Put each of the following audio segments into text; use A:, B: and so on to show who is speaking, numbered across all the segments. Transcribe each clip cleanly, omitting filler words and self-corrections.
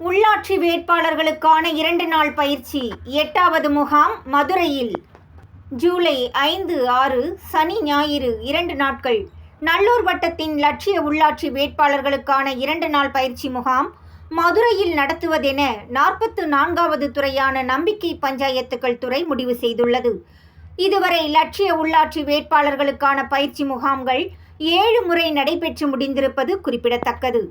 A: உள்ளாட்சி வேட்பாளர்களுக்கான 2 நாள் பயிற்சி 8வது முகாம் மதுரையில் ஜூலை 5, 6 சனி ஞாயிறு 2 நாட்கள். நல்லூர் வட்டத்தின் லட்சிய உள்ளாட்சி வேட்பாளர்களுக்கான 2 நாள் பயிற்சி முகாம் மதுரையில் நடத்துவதென 44வது துறையான நம்பிக்கை பஞ்சாயத்துக்கள் துறை முடிவு செய்துள்ளது. இதுவரை லட்சிய உள்ளாட்சி வேட்பாளர்களுக்கான பயிற்சி முகாம்கள் 7 முறை நடைபெற்று முடிந்திருப்பது குறிப்பிடத்தக்கது.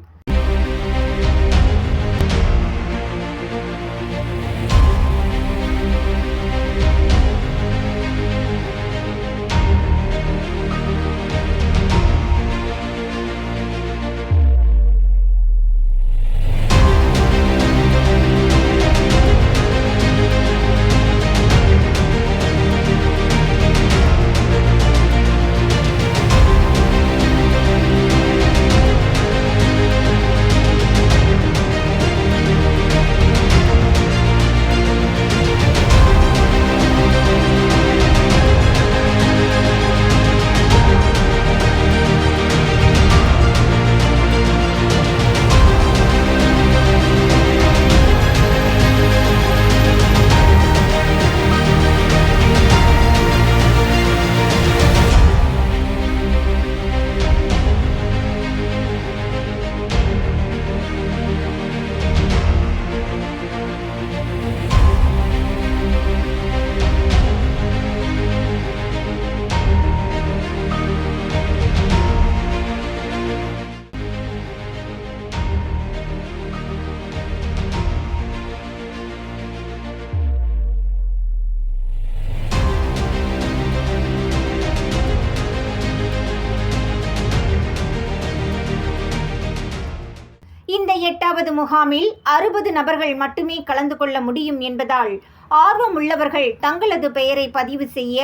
A: இந்த 8வது முகாமில் 60 நபர்கள் மட்டுமே கலந்து கொள்ள முடியும் என்பதால் ஆர்வம் உள்ளவர்கள் தங்களது பெயரை பதிவு செய்ய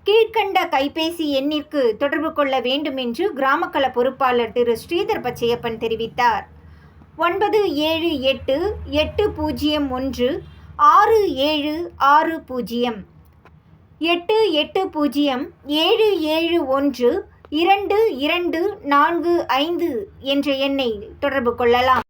A: கீழ்கண்ட கைபேசி எண்ணிற்கு தொடர்பு கொள்ள வேண்டும் என்று கிராமக்கள பொறுப்பாளர் திரு ஸ்ரீதர் பச்சையப்பன் தெரிவித்தார். 9888016760 8807712245 என்ற எண்ணை தொடர்பு கொள்ளலாம்.